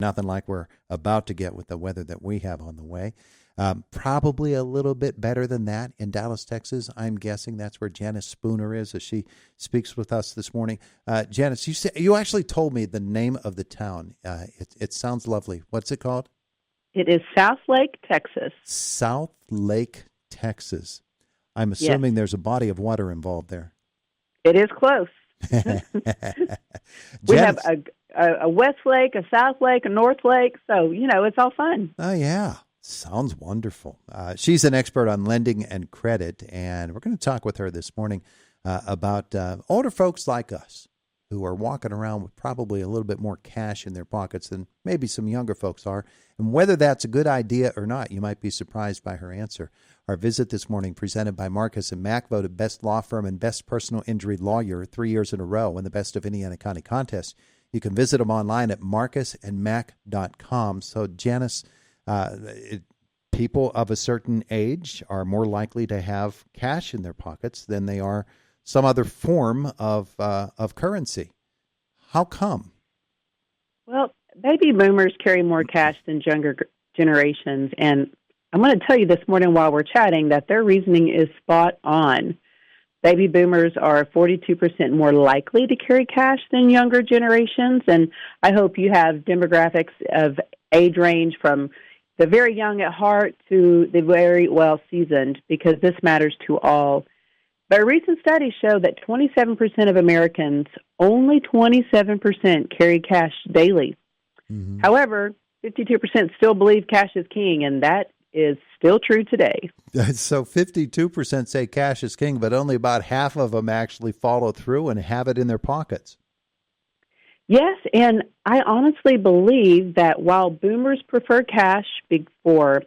Nothing like we're about to get with the weather that we have on the way. Probably a little bit better than that in Dallas, Texas. I'm guessing that's where Janice Spooner is as she speaks with us this morning. Janice, you actually told me the name of the town. It sounds lovely. What's it called? It is South Lake, Texas. South Lake, Texas. I'm Yes. assuming there's a body of water involved there. It is close. We have a West Lake, a South Lake, a North Lake, so, it's all fun. Oh, yeah. Sounds wonderful. She's an expert on lending and credit, and we're going to talk with her this morning about older folks like us who are walking around with probably a little bit more cash in their pockets than maybe some younger folks are. And whether that's a good idea or not, you might be surprised by her answer. Our visit this morning presented by Marcus and Mack, voted best law firm and best personal injury lawyer 3 years in a row in the Best of Indiana County contest. You can visit them online at marcusandmack.com. So, Janice, people of a certain age are more likely to have cash in their pockets than they are some other form of currency. How come? Well, baby boomers carry more cash than younger generations, and I'm going to tell you this morning while we're chatting that their reasoning is spot on. Baby boomers are 42% more likely to carry cash than younger generations, and I hope you have demographics of age range from the very young at heart to the very well-seasoned, because this matters to all. But a recent study showed that 27% of Americans, only 27%, carry cash daily. Mm-hmm. However, 52% still believe cash is king, and that is still true today. So 52% say cash is king, but only about half of them actually follow through and have it in their pockets. Yes, and I honestly believe that while boomers prefer cash for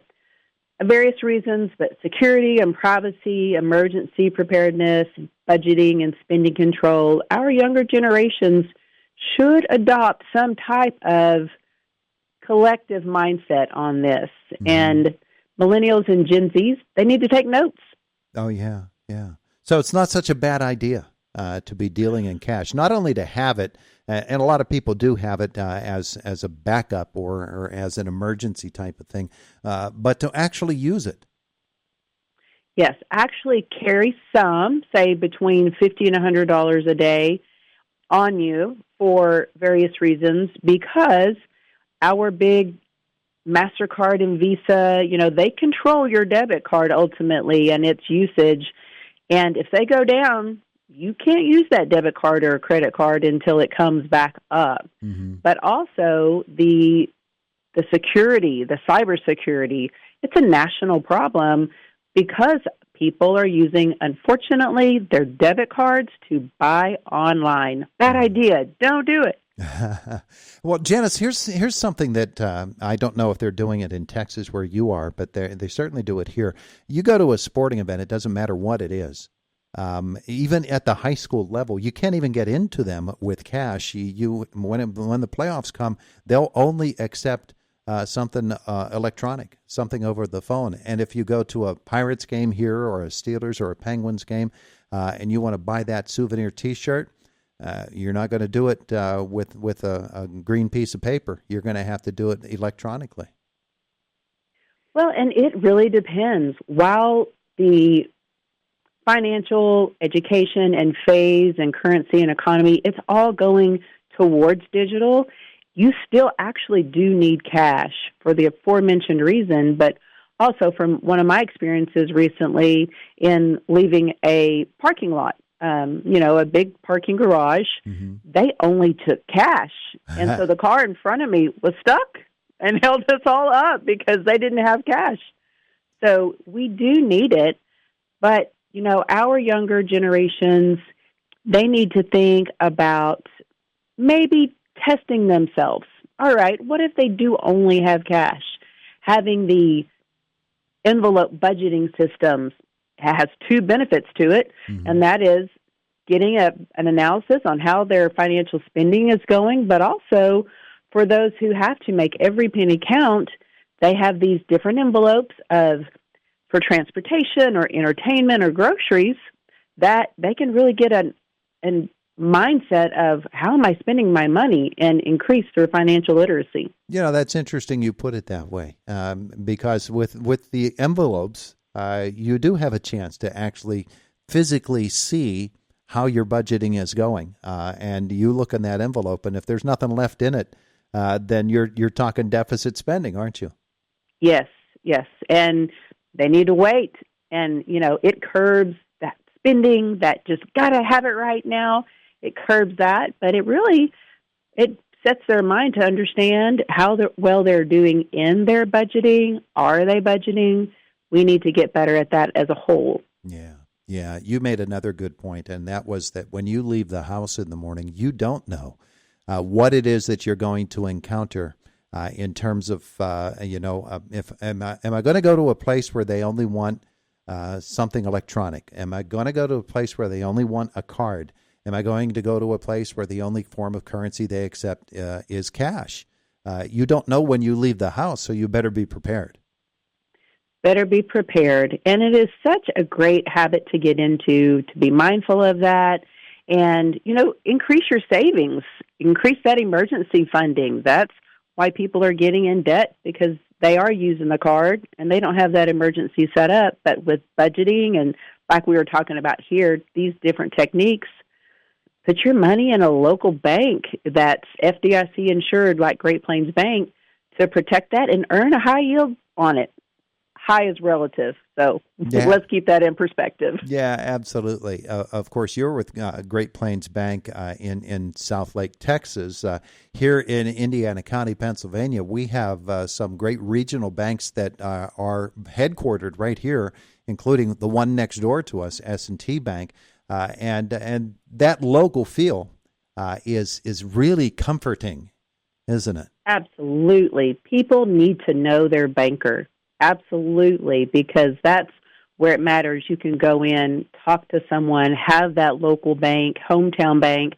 various reasons, but security and privacy, emergency preparedness, budgeting and spending control, our younger generations should adopt some type of collective mindset on this. Mm-hmm. And millennials and Gen Zs, they need to take notes. Oh, yeah. So it's not such a bad idea to be dealing in cash, not only to have it, and a lot of people do have it as a backup or as an emergency type of thing, but to actually use it. Yes, actually carry some, say between $50 and $100 a day on you for various reasons, because our big MasterCard and Visa, they control your debit card ultimately and its usage. And if they go down, you can't use that debit card or credit card until it comes back up. Mm-hmm. But also the security, the cybersecurity, it's a national problem because people are using, unfortunately, their debit cards to buy online. Bad idea. Don't do it. Well, Janice, here's something that I don't know if they're doing it in Texas where you are, but they certainly do it here. You go to a sporting event, it doesn't matter what it is. Even at the high school level, you can't even get into them with cash. When the playoffs come, they'll only accept something electronic, something over the phone. And if you go to a Pirates game here or a Steelers or a Penguins game, and you want to buy that souvenir T-shirt, you're not going to do it with a green piece of paper. You're going to have to do it electronically. Well, and it really depends. While the financial education and phase and currency and economy, it's all going towards digital, you still actually do need cash for the aforementioned reason, but also from one of my experiences recently in leaving a parking lot, a big parking garage, mm-hmm. They only took cash. And so the car in front of me was stuck and held us all up because they didn't have cash. So we do need it. But, our younger generations, they need to think about maybe testing themselves. All right, what if they do only have cash? Having the envelope budgeting systems has two benefits to it, mm-hmm. and that is getting an analysis on how their financial spending is going, but also for those who have to make every penny count, they have these different envelopes for transportation or entertainment or groceries that they can really get an mindset of how am I spending my money and increase their financial literacy. That's interesting you put it that way, because with the envelopes, you do have a chance to actually physically see how your budgeting is going. And you look in that envelope, and if there's nothing left in it, then you're talking deficit spending, aren't you? Yes. And they need to wait. And, it curbs that spending that just got to have it right now. It curbs that, but it sets their mind to understand how well they're doing in their budgeting. Are they budgeting? We need to get better at that as a whole. Yeah. You made another good point, and that was that when you leave the house in the morning, you don't know what it is that you're going to encounter in terms of, if am I going to go to a place where they only want something electronic? Am I going to go to a place where they only want a card? Am I going to go to a place where the only form of currency they accept is cash? You don't know when you leave the house, so you better be prepared. Better be prepared. And it is such a great habit to get into, to be mindful of that. And, increase your savings, increase that emergency funding. That's why people are getting in debt, because they are using the card and they don't have that emergency set up. But with budgeting and like we were talking about here, these different techniques, put your money in a local bank that's FDIC insured like Great Plains Bank to protect that and earn a high yield on it. High is relative, so let's keep that in perspective. Yeah, absolutely. Of course, you're with Great Plains Bank in South Lake, Texas. Here in Indiana County, Pennsylvania, we have some great regional banks that are headquartered right here, including the one next door to us, S&T Bank. And that local feel is really comforting, isn't it? Absolutely. People need to know their banker. Absolutely, because that's where it matters. You can go in, talk to someone, have that local bank, hometown bank,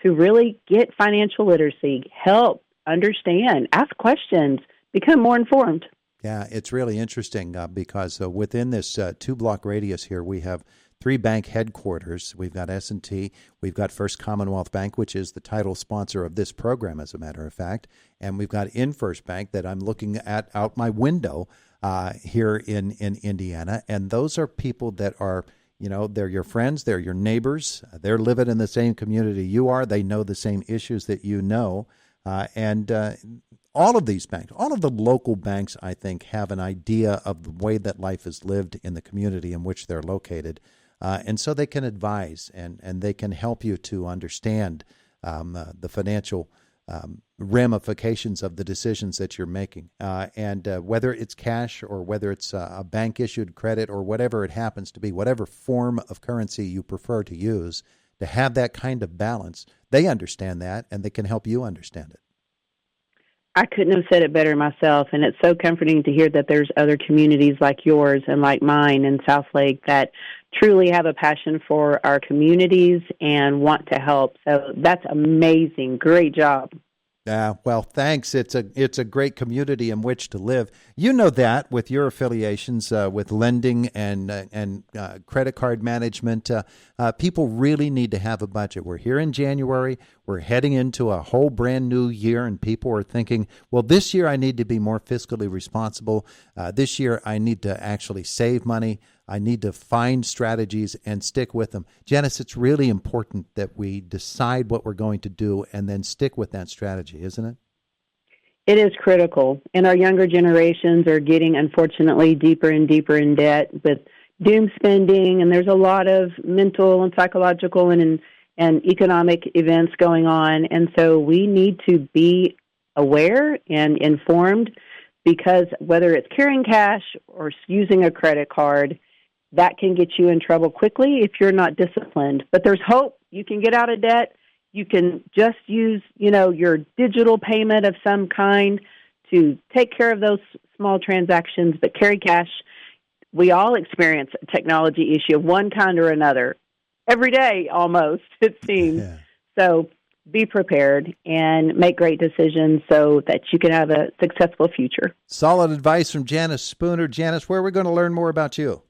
to really get financial literacy, help, understand, ask questions, become more informed. Yeah, it's really interesting because within this 2-block radius here, we have 3 bank headquarters. We've got S&T, we've got First Commonwealth Bank, which is the title sponsor of this program, as a matter of fact, and we've got InFirst Bank that I'm looking at out my window here in Indiana. And those are people that are, they're your friends, they're your neighbors, they're living in the same community you are, they know the same issues that you know, and all of these banks, all of the local banks, I think, have an idea of the way that life is lived in the community in which they're located. And so they can advise and they can help you to understand the financial ramifications of the decisions that you're making. And whether it's cash or whether it's a bank-issued credit or whatever it happens to be, whatever form of currency you prefer to use, to have that kind of balance, they understand that and they can help you understand it. I couldn't have said it better myself, and it's so comforting to hear that there's other communities like yours and like mine in South Lake that truly have a passion for our communities and want to help. So that's amazing. Great job. Well, thanks. It's a great community in which to live. You know that with your affiliations with lending and credit card management, people really need to have a budget. We're here in January. We're heading into a whole brand new year, and people are thinking, well, this year I need to be more fiscally responsible. This year I need to actually save money. I need to find strategies and stick with them. Janice, it's really important that we decide what we're going to do and then stick with that strategy, isn't it? It is critical. And our younger generations are getting, unfortunately, deeper and deeper in debt with doom spending, and there's a lot of mental and psychological and economic events going on. And so we need to be aware and informed, because whether it's carrying cash or using a credit card, that can get you in trouble quickly if you're not disciplined. But there's hope. You can get out of debt. You can just use, your digital payment of some kind to take care of those small transactions, but carry cash. We all experience a technology issue of one kind or another every day almost, it seems. Yeah. So be prepared and make great decisions so that you can have a successful future. Solid advice from Janice Spooner. Janice, where are we going to learn more about you?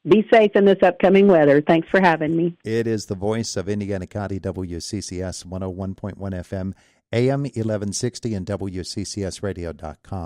be safe in this upcoming weather. Thanks for having me. It is the voice of Indiana County, WCCS 101.1 FM, AM 1160, and WCCSradio.com.